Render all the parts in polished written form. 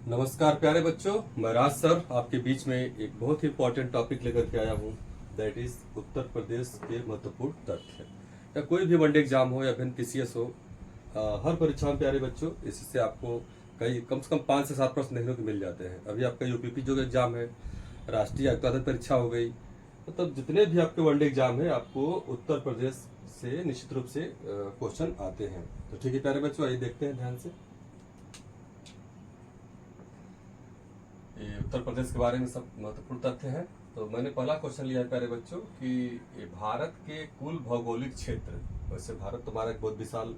नमस्कार प्यारे बच्चों, मैं राज सर आपके बीच में एक बहुत ही इम्पोर्टेंट टॉपिक लेकर के आया हूँ। दैट इज उत्तर प्रदेश के महत्वपूर्ण तथ्य। या कोई भी वनडे एग्जाम हो या फिर पीसीएस हो, हर परीक्षा में प्यारे बच्चों इससे आपको कई कम से कम 5 से 7 प्रश्न देखने को मिल जाते हैं। अभी आपका यूपीपी जो एग्जाम है, राष्ट्रीय आयुक्ताधन परीक्षा हो गई, मतलब जितने भी आपके वनडे एग्जाम है आपको उत्तर प्रदेश से निश्चित रूप से क्वेश्चन आते हैं। तो ठीक है प्यारे बच्चों, आइए देखते हैं ध्यान से। ये उत्तर प्रदेश के बारे में सब महत्वपूर्ण तथ्य हैं। तो मैंने पहला क्वेश्चन लिया है प्यारे बच्चों कि ये भारत के कुल भौगोलिक क्षेत्र, वैसे भारत तो हमारा एक बहुत विशाल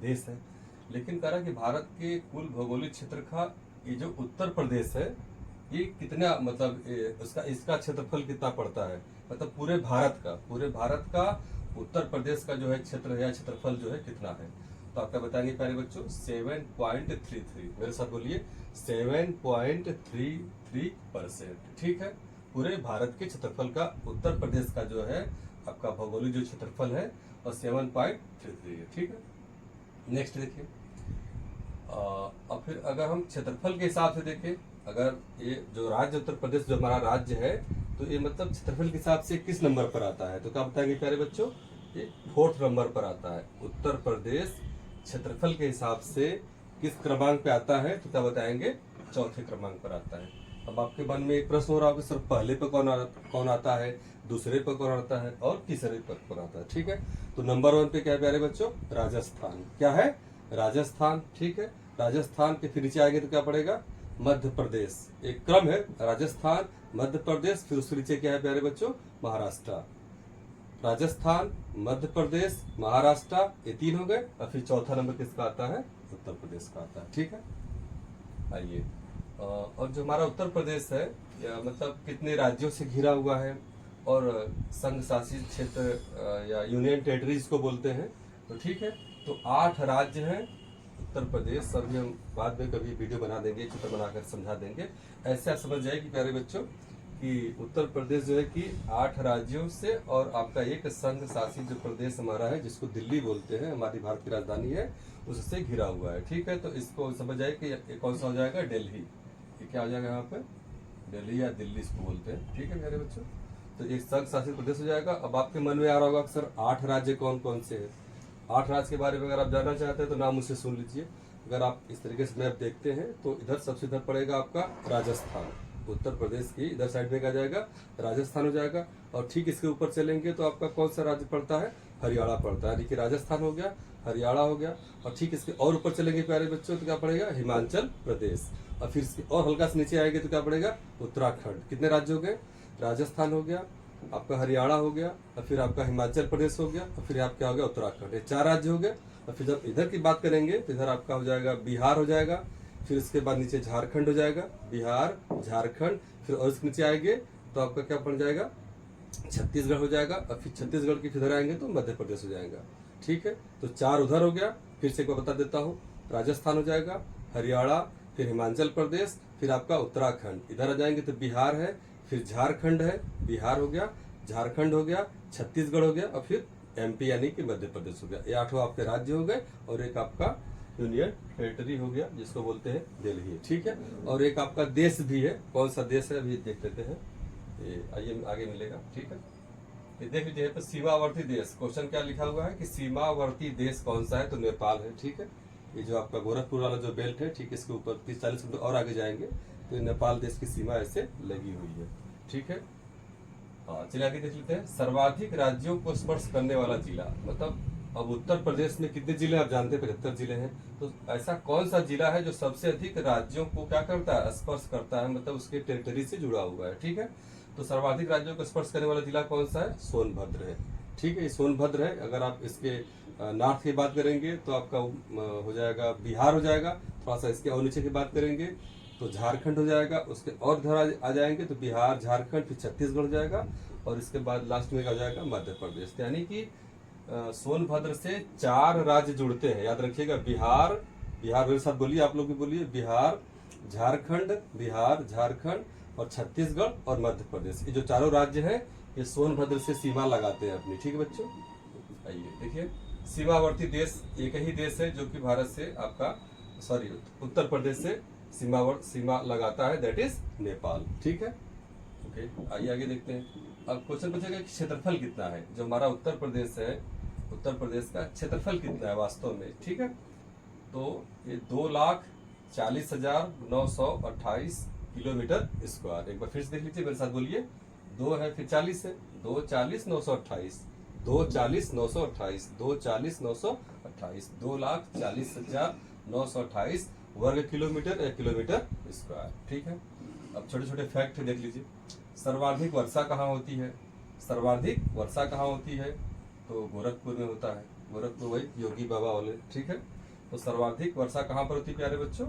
देश है, लेकिन कह रहा है कि भारत के कुल भौगोलिक क्षेत्र का ये जो उत्तर प्रदेश है ये कितना, मतलब इसका क्षेत्रफल कितना पड़ता है, मतलब पूरे भारत का उत्तर प्रदेश का जो है क्षेत्र या क्षेत्रफल जो है कितना है। तो आपका बताएंगे प्यारे बच्चों 7.33। मेरे साथ बोलिए 7.33%। ठीक है, पूरे भारत के क्षेत्रफल का उत्तर प्रदेश का जो है आपका भौगोलिक जो क्षेत्रफल है और 7.33 है। ठीक है, नेक्स्ट देखिए। और फिर अगर हम क्षेत्रफल के हिसाब से देखें, अगर ये जो राज्य उत्तर प्रदेश जो हमारा राज्य है तो ये मतलब क्षेत्रफल के हिसाब से किस नंबर पर आता है, तो क्या बताएंगे प्यारे बच्चों, ये 4th नंबर पर आता है। उत्तर प्रदेश क्षेत्रफल के हिसाब से किस क्रमांक पे आता है, तो क्या बताएंगे 4थे क्रमांक पर आता है। अब आपके मन में एक प्रश्न हो रहा होगा, सर पहले पे कौन आता है, दूसरे पे कौन आता है और तीसरे पर कौन आता है। ठीक है, तो नंबर 1 पे क्या है प्यारे बच्चों, राजस्थान। क्या है, राजस्थान। ठीक है, राजस्थान के फिर नीचे आएंगे तो क्या पड़ेगा, मध्य प्रदेश। एक क्रम है, राजस्थान, मध्य प्रदेश, फिर उसके नीचे क्या है प्यारे बच्चों, महाराष्ट्र। राजस्थान, मध्य प्रदेश, महाराष्ट्र, ये 3 हो गए। और फिर चौथा नंबर किसका आता है, उत्तर प्रदेश का आता है। ठीक है, आइए। और जो हमारा उत्तर प्रदेश है मतलब कितने राज्यों से घिरा हुआ है और संघ शासित क्षेत्र या यूनियन टेरिटरीज को बोलते हैं। तो ठीक है, तो 8 राज्य हैं उत्तर प्रदेश। सभी हम बाद में कभी वीडियो बना देंगे, चित्र बनाकर समझा देंगे। ऐसे आप समझ जाए कि प्यारे बच्चों कि उत्तर प्रदेश जो है कि 8 राज्यों से और आपका एक संघ शासित जो प्रदेश हमारा है जिसको दिल्ली बोलते हैं, हमारी भारत की राजधानी है, उससे घिरा हुआ है। ठीक है, तो इसको समझ जाए कि ये कौन सा हो जाएगा, दिल्ली। ये क्या हो जाएगा यहाँ पे, दिल्ली या दिल्ली इसको बोलते हैं। ठीक है मेरे बच्चों, तो एक संघ शासित प्रदेश हो जाएगा। अब आपके मन में आ रहा होगा कि सर 8 राज्य कौन कौन से है। 8 राज्य के बारे में अगर आप जानना चाहते हैं तो नाम मुझसे सुन लीजिए। अगर आप इस तरीके से मैप देखते हैं तो इधर सबसे इधर पड़ेगा आपका राजस्थान, उत्तर प्रदेश की इधर साइड में क्या जाएगा, राजस्थान हो जाएगा। और ठीक इसके ऊपर चलेंगे तो आपका कौन सा राज्य पड़ता है, हरियाणा पड़ता है। यानी कि राजस्थान हो गया, हरियाणा हो गया। और ठीक इसके और ऊपर चलेंगे प्यारे बच्चों तो क्या पड़ेगा, हिमाचल प्रदेश। और फिर इसके और हल्का से नीचे आएंगे तो क्या पड़ेगा, उत्तराखंड। कितने राज्य हो गए, राजस्थान हो गया, आपका हरियाणा हो गया, और फिर आपका हिमाचल प्रदेश हो गया, और फिर आप क्या हो गया, उत्तराखंड। ये 4 राज्य हो गए। और फिर जब इधर की बात करेंगे तो इधर आपका हो जाएगा बिहार हो जाएगा। फिर इसके बाद नीचे झारखंड हो जाएगा, बिहार, झारखंड। फिर और इसके नीचे आएंगे तो आपका क्या पड़ जाएगा, छत्तीसगढ़ हो जाएगा। और फिर छत्तीसगढ़ के इधर आएंगे तो मध्य प्रदेश हो जाएगा। ठीक है, तो 4 उधर हो गया। फिर से एक बार बता देता हूँ, राजस्थान हो जाएगा, हरियाणा, फिर हिमाचल प्रदेश, फिर आपका उत्तराखंड। इधर आ जाएंगे तो बिहार है, फिर झारखंड है, बिहार हो गया, झारखंड हो गया, छत्तीसगढ़ हो गया, और फिर एमपी यानी कि मध्य प्रदेश हो गया। ये 8 आपके राज्य हो गए और एक आपका यूनियन टेरिटरी हो गया जिसको बोलते हैं दिल्ली। ठीक है, और एक आपका देश भी है। कौन सा देश है अभी देख लेते हैं, ये आइए आगे मिलेगा। ठीक है, ये देख लीजिए तो सीमावर्ती देश। क्वेश्चन क्या लिखा हुआ है कि सीमावर्ती देश कौन सा है, तो नेपाल है। ठीक है, ये जो आपका गोरखपुर वाला जो बेल्ट है, ठीक है, इसके ऊपर 30-40 किलोमीटर और आगे जाएंगे तो नेपाल देश की सीमा ऐसे लगी हुई है। ठीक है, हाँ चलिए आगे देख लेते हैं। सर्वाधिक राज्यों को स्पर्श करने वाला जिला, मतलब अब उत्तर प्रदेश में कितने जिले आप जानते हैं, 75 जिले हैं। तो ऐसा कौन सा जिला है जो सबसे अधिक राज्यों को क्या करता है, स्पर्श करता है, मतलब उसके टेरिटरी से जुड़ा हुआ है। ठीक है, तो सर्वाधिक राज्यों को स्पर्श करने वाला जिला कौन सा है, सोनभद्र है। ठीक है, ये सोनभद्र है। अगर आप इसके नॉर्थ की बात करेंगे तो आपका हो जाएगा बिहार हो जाएगा। थोड़ा सा इसके और नीचे की बात करेंगे तो झारखंड हो जाएगा। उसके और इधर आ जाएंगे तो बिहार, झारखंड, फिर छत्तीसगढ़ हो जाएगा, और इसके बाद लास्ट में आ जाएगा मध्य प्रदेश। यानी कि सोनभद्र से 4 राज्य जुड़ते हैं, याद रखिएगा। बिहार, बिहार मेरे साथ बोलिए, आप लोग भी बोलिए, बिहार, झारखंड, बिहार, झारखंड और छत्तीसगढ़ और मध्य प्रदेश। ये जो 4 राज्य हैं ये सोनभद्र से सीमा लगाते हैं अपनी। ठीक है बच्चों, आइए देखिए, सीमावर्ती देश एक ही देश है जो कि भारत से आपका उत्तर प्रदेश से सीमा लगाता है, दैट इज नेपाल। ठीक है, ओके आइए आगे देखते हैं। अब क्वेश्चन पूछेगा कि क्षेत्रफल कितना है, जो हमारा उत्तर प्रदेश है, उत्तर प्रदेश का क्षेत्रफल कितना है वास्तव में। ठीक है, तो ये 2,40,928 किलोमीटर स्क्वायर। एक बार फिर से देख लीजिए, मेरे साथ बोलिए। 2 है फिर 40 है, 2,40,928, 2,40,928, 2,40,928, 2,40,928 वर्ग किलोमीटर या किलोमीटर स्क्वायर। ठीक है, अब छोटे छोटे फैक्ट देख लीजिए। सर्वाधिक वर्षा कहाँ होती है, सर्वाधिक वर्षा कहाँ होती है, तो गोरखपुर में होता है। गोरखपुर वही योगी बाबा वाले। ठीक है, तो सर्वाधिक वर्षा कहाँ पर होती है प्यारे बच्चों,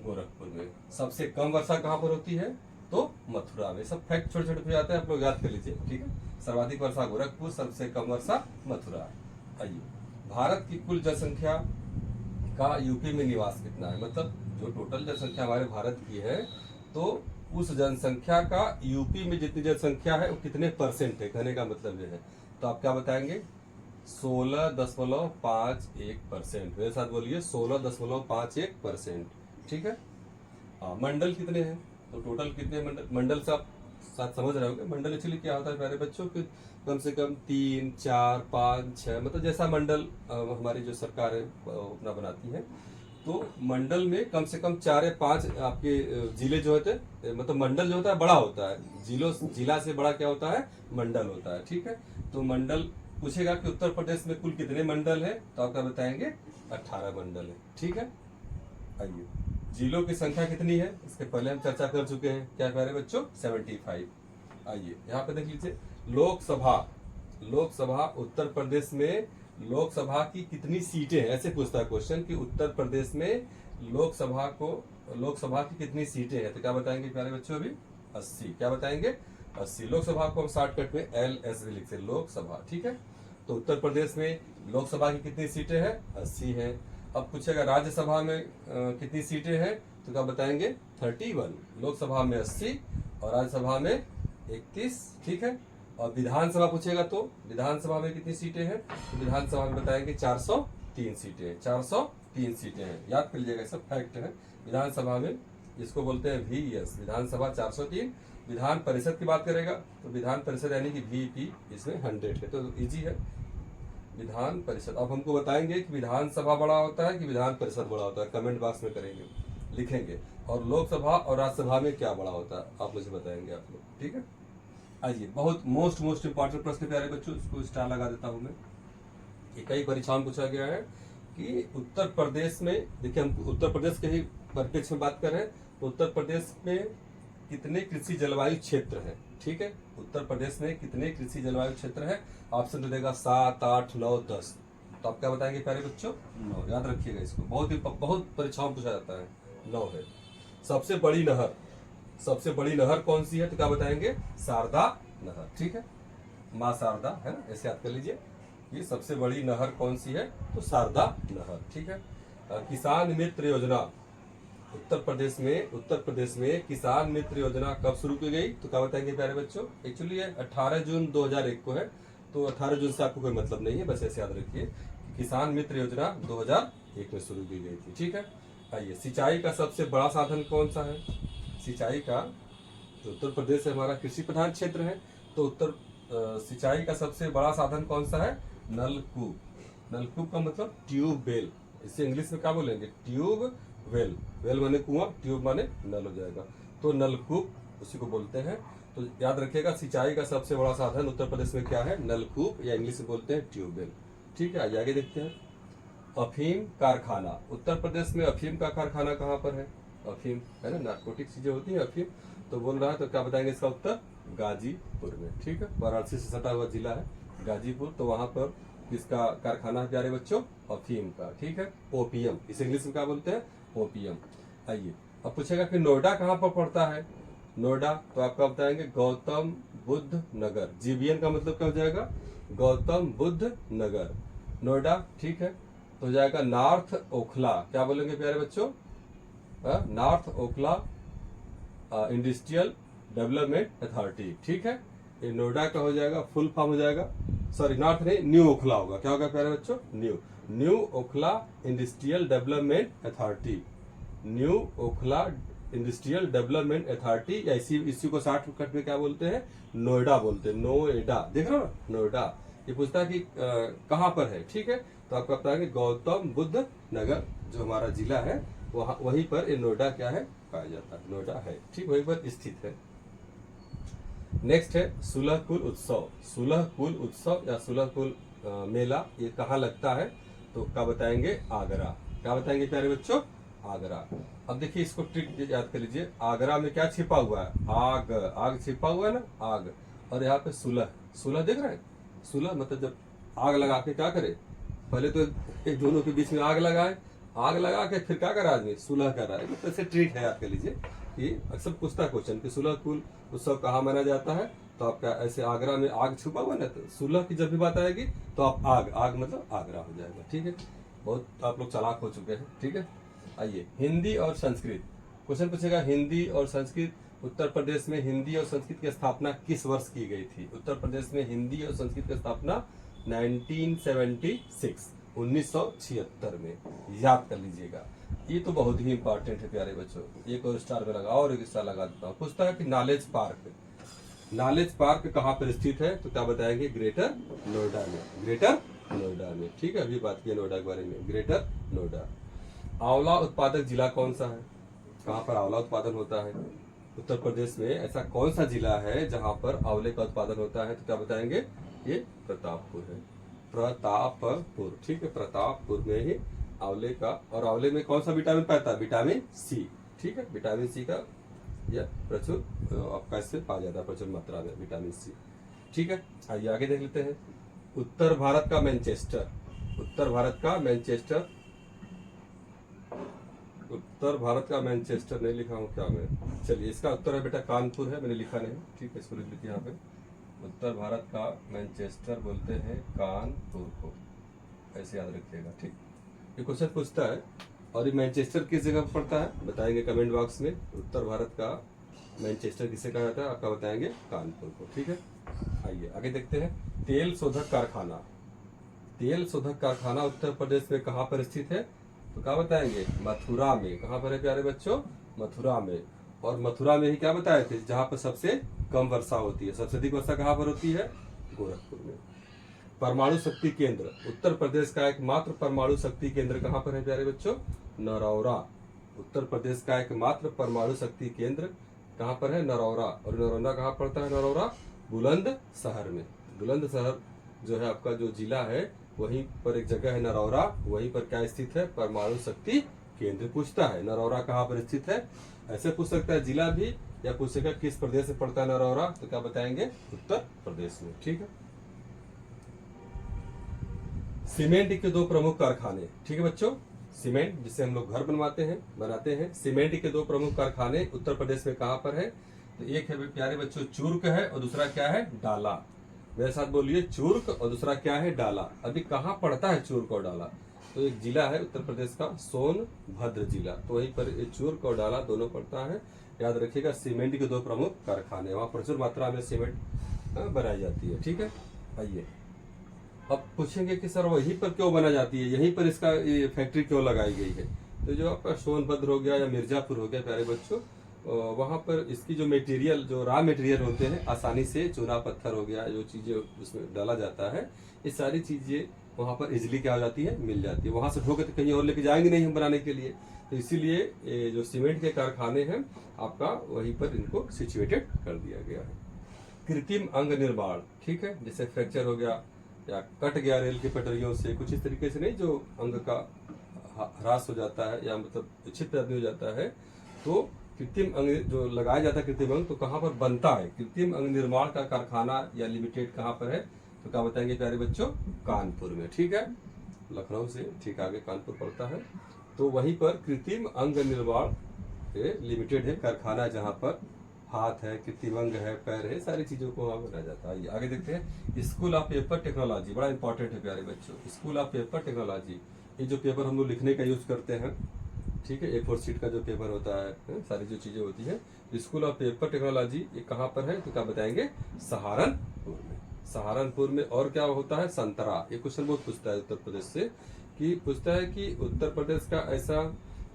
गोरखपुर में। सबसे कम वर्षा कहाँ पर होती है, तो मथुरा में। सब फैक्ट छोटे छोटे हो जाते हैं, आप लोग याद कर लीजिए। ठीक है, सर्वाधिक वर्षा गोरखपुर, सबसे कम वर्षा मथुरा। आइए, भारत की कुल जनसंख्या का यूपी में निवास कितना है, मतलब जो टोटल जनसंख्या हमारे भारत की है, तो उस जनसंख्या का यूपी में जितनी जनसंख्या है वो कितने परसेंट है, कहने का मतलब ये है। तो आप क्या बताएंगे, 16.51%। मेरे साथ बोलिए 16.51%। ठीक है, हाँ मंडल कितने हैं, तो टोटल कितने मंडल से आप साथ समझ रहे होंगे। मंडल एक्चुअली क्या होता है प्यारे बच्चों, कि कम से कम 3, 4, 5, 6, मतलब जैसा मंडल हमारी जो सरकार है अपना बनाती है, तो मंडल में कम से कम 4 या 5 आपके जिले जो होते हैं, मतलब मंडल जो होता है बड़ा होता है, जिला से बड़ा क्या होता है, मंडल होता है। ठीक है, तो मंडल पूछेगा कि उत्तर प्रदेश में कुल कितने मंडल है, तो आप क्या बताएंगे, 18 मंडल है। ठीक है, आइए, जिलों की संख्या कितनी है, इसके पहले हम चर्चा कर चुके हैं, क्या प्यारे बच्चों, 75। आइए यहाँ पे देख लीजिए, लोकसभा उत्तर प्रदेश में लोकसभा की कितनी सीटें हैं, ऐसे पूछता है क्वेश्चन कि उत्तर प्रदेश में लोकसभा की कितनी सीटें हैं, तो क्या बताएंगे प्यारे बच्चों, अभी 80। क्या बताएंगे, 80। लोकसभा को हम शॉर्टकट में LS लिखते हैं, लोकसभा। ठीक है, तो उत्तर प्रदेश में लोकसभा की कितनी सीटें हैं, 80 है। अब पूछेगा राज्यसभा में कितनी सीटें हैं, तो क्या बताएंगे, 31। लोकसभा में 80 और राज्यसभा में 31। ठीक है, और विधानसभा पूछेगा तो विधानसभा में कितनी सीटें हैं, तो विधानसभा में बताएंगे 403 सीटें हैं, 403 सीटें हैं। याद कर लीजिएगा, सब फैक्ट है। विधानसभा में इसको बोलते हैं VS, विधानसभा 403। विधान परिषद की बात करेगा तो विधान परिषद यानी कि VP, इसमें 100 है, तो इजी है विधान परिषद। अब हमको बताएंगे कि विधानसभा बड़ा होता है कि विधान परिषद बड़ा होता है, कमेंट बॉक्स में करेंगे, लिखेंगे। और लोकसभा और राज्यसभा में क्या बड़ा होता है, आप मुझे बताएंगे आप लोग। ठीक है, आइए, बहुत मोस्ट इंपॉर्टेंट प्रश्न प्यारे बच्चों, इसको स्टार लगा देता हूं मैं। ये कई परीक्षाओं में पूछा गया है कि उत्तर प्रदेश में, देखिए हम उत्तर प्रदेश के ही परिप्रेक्ष्य में बात कर रहे हैं, तो उत्तर प्रदेश में कितने कृषि जलवायु क्षेत्र है। ठीक है, उत्तर प्रदेश में कितने कृषि जलवायु क्षेत्र है, ऑप्शन तो देगा 7, 8, 9, 10। तो आप क्या बताएंगे प्यारे बच्चों, 9। याद रखिएगा इसको, बहुत परीक्षाओं में पूछा जाता है, 9 है। सबसे बड़ी नहर कौन सी है, तो क्या बताएंगे, शारदा नहर। ठीक है, माँ शारदा है ना, ऐसे याद कर लीजिए। ये सबसे बड़ी नहर कौन सी है, तो शारदा नहर। ठीक है, किसान मित्र योजना उत्तर प्रदेश में किसान मित्र योजना कब शुरू की गई, तो क्या बताएंगे प्यारे बच्चों। एक्चुअली ये 18 जून 2001 को है, तो 18 जून से आपको कोई मतलब नहीं है, बस ऐसे याद रखिए कि किसान मित्र योजना 2001 में शुरू की गई थी। ठीक है, आइए, सिंचाई का सबसे बड़ा साधन कौन सा है, सिंचाई का, जो उत्तर प्रदेश है हमारा कृषि प्रधान क्षेत्र है, तो सिंचाई का सबसे बड़ा साधन कौन सा है, नलकूप। नलकूप का मतलब ट्यूबवेल, इसे इंग्लिश में क्या बोलेंगे, ट्यूब वेल। वेल माने कुआं, ट्यूब माने नल हो जाएगा, तो नलकूप उसी को बोलते हैं। तो याद रखिएगा, सिंचाई का सबसे बड़ा साधन उत्तर प्रदेश में क्या है, नलकूप, या इंग्लिश में बोलते हैं ट्यूबवेल। ठीक है, आगे देखते हैं। अफीम कारखाना, उत्तर प्रदेश में अफीम का कारखाना कहाँ पर है, अफीम है ना, नार्कोटिक चीजें होती है अफीम, तो बोल रहा है, तो क्या बताएंगे इसका उत्तर, गाजीपुर में। ठीक है, वाराणसी से सटा हुआ जिला है गाजीपुर, तो वहां पर किसका कारखाना है प्यारे बच्चों, अफीम का। ठीक है, ओपीएम, इसे इंग्लिश में क्या बोलते हैं, ओपीएम। आइए, अब पूछेगा कि नोएडा कहाँ पर पड़ता है, नोएडा, तो आपका बताएंगे गौतम बुद्ध नगर। GBN का मतलब क्या हो जाएगा, गौतम बुद्ध नगर, नोएडा। ठीक है, तो हो जाएगा नॉर्थ ओखला, क्या बोलेंगे प्यारे बच्चों, north Okhla industrial development authority. ठीक है, ये नोएडा का हो जाएगा, फुल फॉर्म हो जाएगा, सॉरी नॉर्थ नहीं, न्यू ओखला होगा, क्या होगा प्यारे बच्चों, new Okhla industrial development authority. New Okhla industrial development authority, या इसी को शॉर्टकट में क्या बोलते हैं, नोएडा बोलते हैं, नोएडा, देख रहे हो ना, नोएडा। ये पूछता है कि कहाँ पर है, ठीक है, तो आपका पता है कि गौतम बुद्ध नगर जो हमारा जिला है वहाँ, वहीं पर ये नोएडा क्या है, पाया जाता है, नोएडा है, ठीक, वहीं पर स्थित है। नेक्स्ट है सुलहकुल उत्सव। सुलहकुल उत्सव या सुलहकुल मेला ये कहाँ लगता है, तो क्या बताएंगे, आगरा। क्या बताएंगे प्यारे बच्चों, आगरा। अब देखिए इसको ट्रिक याद कर लीजिए, आगरा में क्या छिपा हुआ है, आग, आग छिपा हुआ है ना, आग, और यहाँ पे सुलह, सुलह देख रहे हैं, सुलह मतलब जब आग लगा के क्या करे, पहले तो एक दोनों के बीच में आग लगाए, आग लगा के फिर क्या करा आदमी, सुलह कर रहा है, तो ऐसे ट्रिक है, याद कर लीजिए। कि अक्सर पूछता है क्वेश्चन कि सुलहकुल उत्सव कहाँ मनाया जाता है, तो आपका ऐसे आगरा में आग छुपा हुआ ना, तो सुलह की जब भी बात आएगी तो आप आग, आग मतलब आगरा हो जाएगा, ठीक है। बहुत आप लोग चालाक हो चुके हैं, ठीक है। आइए हिंदी और संस्कृत, क्वेश्चन पूछेगा हिंदी और संस्कृत, उत्तर प्रदेश में हिंदी और संस्कृत की स्थापना किस वर्ष की गई थी। उत्तर प्रदेश में हिंदी और संस्कृत की स्थापना 1976 में, याद कर लीजिएगा। ये तो बहुत ही इंपॉर्टेंट है प्यारे बच्चों, एक और स्टार में लगाओ और एक स्टार लगा देता हूँ। पूछता है कि नॉलेज पार्क, नॉलेज पार्क कहाँ पर स्थित है, तो क्या बताएंगे, ग्रेटर नोएडा में, ग्रेटर नोएडा में, ठीक है, अभी बात की नोएडा के बारे में, ग्रेटर नोएडा। आंवला उत्पादक जिला कौन सा है, कहाँ पर आंवला उत्पादन होता है, उत्तर प्रदेश में ऐसा कौन सा जिला है जहाँ पर आंवले का उत्पादन होता है, तो क्या बताएंगे, ये प्रतापपुर है, प्रतापपुर, ठीक है, प्रतापपुर में ही आंवले का, और आंवले में कौन सा विटामिन पाता है, विटामिन सी, ठीक है, विटामिन सी का यह प्रचुर आपका इससे पाया जाता है, प्रचुर मात्रा में विटामिन सी, ठीक है। आइए आगे देख लेते हैं। उत्तर भारत का मैनचेस्टर, उत्तर भारत का मैनचेस्टर, उत्तर भारत का मैनचेस्टर नहीं लिखा हूँ क्या मैं, चलिए इसका उत्तर है बेटा कानपुर है, मैंने लिखा नहीं, ठीक है, इसको लिख लीजिए यहाँ पे। उत्तर भारत का मैनचेस्टर बोलते हैं कानपुर को, ऐसे याद रखिएगा, ठीक। ये क्वेश्चन पूछता है, और ये मैनचेस्टर किस जगह पर पड़ता है, बताएंगे कमेंट बॉक्स में। उत्तर भारत का मैनचेस्टर किसे कहा जाता है, आपका बताएंगे कानपुर को, ठीक है। आइए आगे देखते हैं। तेल शोधक कारखाना, तेल शोधक कारखाना उत्तर प्रदेश में कहाँ पर स्थित है, तो क्या बताएंगे, मथुरा में। कहाँ पर है प्यारे बच्चों, मथुरा में। और मथुरा में ही क्या बताए थे, जहाँ पर सबसे कम वर्षा होती है, सबसे अधिक वर्षा कहाँ पर होती है, गोरखपुर में। परमाणु शक्ति केंद्र, उत्तर प्रदेश का एकमात्र परमाणु शक्ति केंद्र कहाँ पर है प्यारे बच्चों, नरौरा। उत्तर प्रदेश का एकमात्र परमाणु शक्ति केंद्र कहाँ पर है, नरौरा। और नरौरा कहाँ पड़ता है, नरौरा बुलंदशहर में। बुलंदशहर जो है आपका जो जिला है, वहीं पर एक जगह है नरौरा, वहीं पर क्या स्थित है, परमाणु शक्ति केंद्र। पूछता है नरौरा कहाँ पर स्थित है, ऐसे पूछ सकता है जिला भी, या पूछेगा किस प्रदेश से पड़ता है नरौरा, तो क्या बताएंगे, उत्तर प्रदेश में, ठीक है। सीमेंट के दो प्रमुख कारखाने, ठीक है बच्चों, सीमेंट जिससे हम लोग घर बनाते हैं, सीमेंट के दो प्रमुख कारखाने उत्तर प्रदेश में कहाँ पर है, तो एक है प्यारे बच्चों चूर्क है, और दूसरा क्या है, डाला। मेरे साथ बोलिए, चूर्क और दूसरा क्या है, डाला। अभी कहाँ पड़ता है चूर्क और डाला, तो एक जिला है उत्तर प्रदेश का सोनभद्र जिला, तो वहीं पर चूर्क और डाला दोनों पड़ता है। याद रखिएगा, सीमेंट के दो प्रमुख कारखाने, वहाँ प्रचुर मात्रा में सीमेंट बनाई जाती है, ठीक है। आइए अब पूछेंगे कि सर वहीं पर क्यों बना जाती है, यहीं पर इसका ये फैक्ट्री क्यों लगाई गई है, तो जो आपका सोनभद्र हो गया या मिर्जापुर हो गया प्यारे बच्चों, वहाँ पर इसकी जो मटेरियल, जो रॉ मटेरियल होते हैं, आसानी से चूना पत्थर हो गया, जो चीजें उसमें डाला जाता है, ये सारी चीजें वहाँ पर इजिली क्या हो जाती है, मिल जाती है। वहाँ से ढोकर तो कहीं और लेके जाएंगे नहीं हम बनाने के लिए, तो इसीलिए जो सीमेंट के कारखाने हैं आपका वहीं पर इनको सिचुएटेड कर दिया गया है। कृत्रिम अंग निर्माण, ठीक है, जैसे फ्रैक्चर हो गया या कट गया रेल की पटरियों से, कुछ इस तरीके से नहीं, जो अंग का ह्रास हो जाता है या मतलब छिद्र आदमी हो जाता है, तो कृत्रिम अंग जो लगाया जाता है, कृत्रिम अंग तो कहाँ पर बनता है, कृत्रिम अंग निर्माण का कारखाना या लिमिटेड कहाँ पर है, तो क्या बताएंगे प्यारे बच्चों, कानपुर में, ठीक है। लखनऊ से ठीक आगे कानपुर पड़ता है, तो वहीं पर कृत्रिम अंग निर्माण लिमिटेड है कारखाना, जहाँ पर हाथ है, कृत्रिम अंग है, पैर है, सारी चीजों को वहाँ बनाया जाता है। आगे देखते हैं, स्कूल ऑफ पेपर टेक्नोलॉजी, बड़ा इंपॉर्टेंट है प्यारे बच्चों, स्कूल ऑफ पेपर टेक्नोलॉजी। ये जो पेपर हम लोग लिखने का यूज करते हैं, ठीक है, A4 शीट का जो पेपर होता है, सारी जो चीजें होती है, स्कूल ऑफ पेपर टेक्नोलॉजी ये कहाँ पर है, तो क्या बताएंगे, सहारनपुर में। सहारनपुर में। और क्या होता है, संतरा। ये क्वेश्चन बहुत पूछता है उत्तर प्रदेश से, कि पूछता है कि उत्तर प्रदेश का ऐसा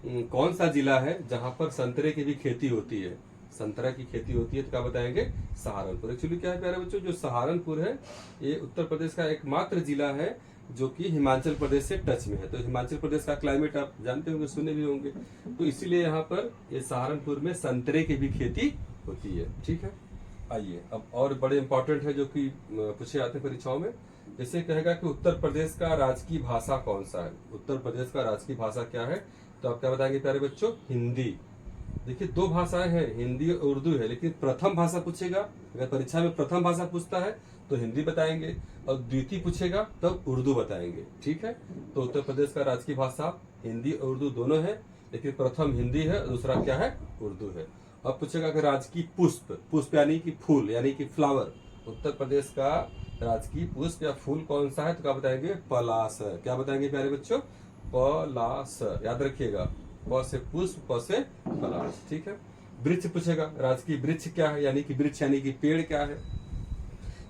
कौन सा जिला है जहां पर संतरे की भी खेती होती है, संतरा की खेती होती है, तो क्या बताएंगे? सहारनपुर। एक्चुअली क्या है प्यारे बच्चों, जो सहारनपुर है ये उत्तर प्रदेश का एकमात्र जिला है जो कि हिमाचल प्रदेश से टच में है। तो हिमाचल प्रदेश का क्लाइमेट आप जानते होंगे, सुने भी होंगे, तो इसीलिए यहाँ पर ये सहारनपुर में संतरे की भी खेती होती है। ठीक है, आइए अब और बड़े इंपॉर्टेंट है जो कि पूछे जाते हैं परीक्षाओं में। जैसे कहेगा कि उत्तर प्रदेश का राजकीय भाषा कौन सा है, उत्तर प्रदेश का राजकीय भाषा क्या है, तो आप क्या बताएंगे प्यारे बच्चों? हिंदी। देखिए दो भाषाएं हैं, हिंदी और उर्दू है, लेकिन प्रथम भाषा पूछेगा, अगर परीक्षा में प्रथम भाषा पूछता है तो हिंदी बताएंगे, और द्वितीय पूछेगा तब उर्दू बताएंगे। ठीक है, तो उत्तर प्रदेश का राजकीय भाषा हिंदी और उर्दू दोनों है, लेकिन प्रथम हिंदी है और दूसरा क्या है? उर्दू है। अब पूछेगा कि राजकीय पुष्प, पुष्प यानी कि फूल यानी कि फ्लावर, उत्तर प्रदेश का राजकीय पुष्प या फूल कौन सा है, तो क्या बताएंगे? पलाश। क्या बताएंगे प्यारे बच्चों? पलाश। याद रखिएगा, प से पुष्प, प से पलाश। ठीक है, वृक्ष पूछेगा, राजकीय वृक्ष क्या है, यानी कि वृक्ष यानी कि पेड़ क्या है,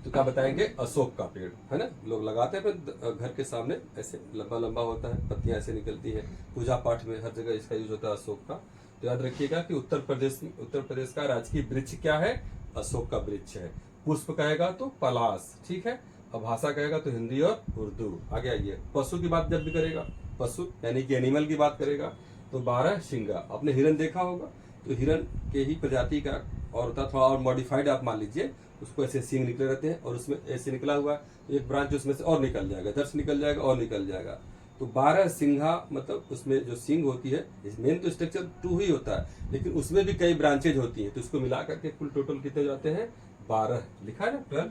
तो क्या बताएंगे? अशोक का पेड़, है ना, लोग लगाते हैं घर के सामने, ऐसे लंबा लंबा होता है, पत्तियां ऐसे निकलती है, पूजा पाठ में हर जगह इसका यूज होता है अशोक का। तो याद रखिएगा कि उत्तर प्रदेश का राजकीय वृक्ष क्या है? अशोक का वृक्ष है। पुष्प कहेगा तो पलाश। ठीक है, अब भाषा कहेगा तो हिंदी और उर्दू। आगे आइए, पशु की बात जब भी करेगा, पशु यानी कि एनिमल की बात करेगा, तो 12 सिंगा। आपने हिरन देखा होगा, तो हिरन के ही प्रजाति का और होता, थोड़ा और मॉडिफाइड आप मान लीजिए, उसको ऐसे सींग निकले रहते हैं और उसमें ऐसे निकला हुआ एक ब्रांच उसमें से और निकल जाएगा, इधर से निकल जाएगा और निकल जाएगा। तो 12 सिंघा मतलब उसमें जो सींग होती है, मेन तो स्ट्रक्चर 2 ही होता है, लेकिन उसमें भी कई ब्रांचेज होती हैं, तो इसको मिला करके कुल टोटल कितने जाते हैं? 12 लिखा है ना 12,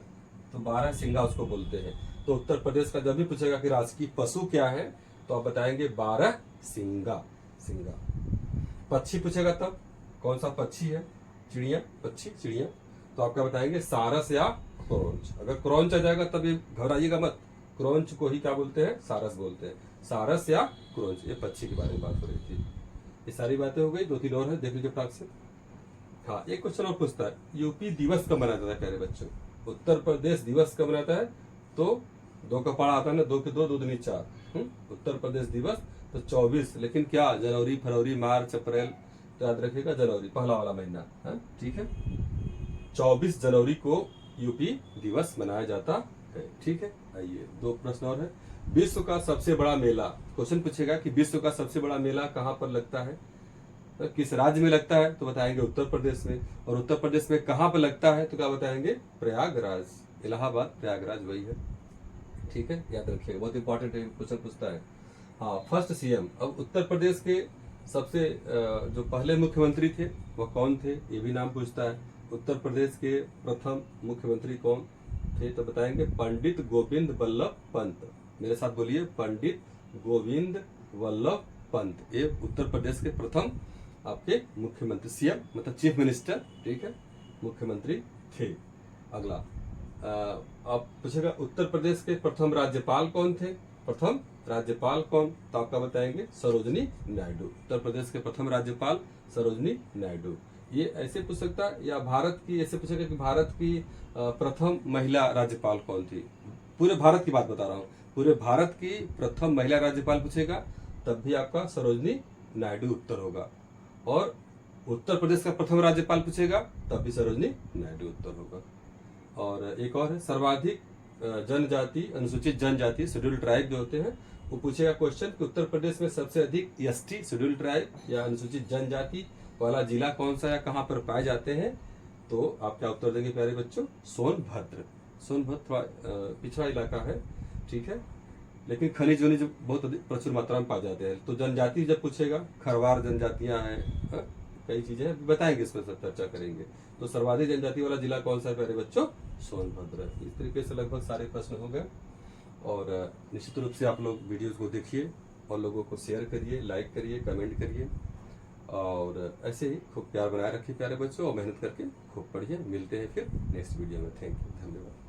तो 12 सिंघा उसको बोलते हैं। तो उत्तर प्रदेश का जब भी पूछेगा कि राजकीय पशु क्या है, तो आप बताएंगे 12 सिंगा। सिंगा। पक्षी पूछेगा तब कौन सा पक्षी है? चिड़िया, पक्षी चिड़िया, तो आप क्या बताएंगे? सारस या क्रोंच। अगर क्रोंच आ जाएगा तब ये घबराइएगा मत, क्रोंच को ही क्या बोलते हैं? सारस बोलते हैं। सारस या क्रोंच, ये पक्षी के बारे में बात हो रही थी। ये सारी बातें हो गई, 2-3 और है, देख लीजिए फटाक से। हाँ, एक क्वेश्चन और पूछता है, यूपी दिवस कब मनाता है प्यारे बच्चों? उत्तर प्रदेश दिवस कब मनाता है? तो 2 का पढ़ा आता है ना, 2 के 2, 2 दूनी 4। उत्तर प्रदेश दिवस तो 24, लेकिन क्या जनवरी, फरवरी, मार्च, अप्रैल, तो याद रखिएगा जनवरी पहला वाला महीना है। ठीक है, 24 जनवरी को यूपी दिवस मनाया जाता है। ठीक है, आइए 2 प्रश्न और है। विश्व का सबसे बड़ा मेला, क्वेश्चन पूछेगा कि विश्व का सबसे बड़ा मेला कहाँ पर लगता है, तो किस राज्य में लगता है, तो बताएंगे उत्तर प्रदेश में। और उत्तर प्रदेश में कहाँ पर लगता है, तो क्या बताएंगे? प्रयागराज, इलाहाबाद प्रयागराज वही है। ठीक है, याद रखिएगा, बहुत इंपॉर्टेंट क्वेश्चन पूछता है। हाँ, फर्स्ट सीएम, अब उत्तर प्रदेश के सबसे जो पहले मुख्यमंत्री थे वह कौन थे, ये भी नाम पूछता है। उत्तर प्रदेश के प्रथम मुख्यमंत्री कौन थे, तो बताएंगे पंडित गोविंद वल्लभ पंत। मेरे साथ बोलिए, पंडित गोविंद वल्लभ पंत, ये उत्तर प्रदेश के प्रथम आपके मुख्यमंत्री, सीएम मतलब चीफ मिनिस्टर, ठीक है, मुख्यमंत्री थे। अगला आप पूछेगा उत्तर प्रदेश के प्रथम राज्यपाल कौन थे, प्रथम राज्यपाल कौन, तो आपका बताएंगे सरोजनी नायडू। उत्तर प्रदेश के प्रथम राज्यपाल सरोजनी नायडू। ये ऐसे पूछ सकता है, या भारत की ऐसे पूछेगा कि भारत की प्रथम महिला राज्यपाल कौन थी, पूरे भारत की बात बता रहा हूँ, पूरे भारत की प्रथम महिला राज्यपाल पूछेगा तब भी आपका सरोजनी नायडू उत्तर होगा। और उत्तर प्रदेश का प्रथम राज्यपाल पूछेगा तब भी सरोजनी नायडू उत्तर होगा। और एक और है, सर्वाधिक जनजाति, अनुसूचित जनजाति, शेड्यूल्ड ट्राइब जो होते हैं, वो पूछेगा क्वेश्चन कि उत्तर प्रदेश में सबसे अधिक एसटी शेड्यूल्ड ट्राइब या अनुसूचित जनजाति वाला जिला कौन सा है, कहाँ पर पाए जाते हैं, तो आप क्या उत्तर देंगे प्यारे बच्चों? सोनभद्र। सोनभद्र थोड़ा पिछड़ा इलाका है, ठीक है, लेकिन खनिज वनिज बहुत प्रचुर मात्रा में पाए जाते हैं। तो जनजाति जब पूछेगा, खरवार जनजातियां हैं, कई चीजें बताएंगे, इसमें सब चर्चा करेंगे। तो सर्वाधिक जनजाति वाला जिला कौन सा है प्यारे बच्चों? सोनभद्र। इस तरीके से लगभग सारे प्रश्न हो गए। और निश्चित रूप से आप लोग वीडियोस को देखिए और लोगों को शेयर करिए, लाइक करिए, कमेंट करिए, और ऐसे ही खूब प्यार बनाए रखिए प्यारे बच्चों, और मेहनत करके खूब पढ़िए। मिलते हैं फिर नेक्स्ट वीडियो में। थैंक यू, धन्यवाद।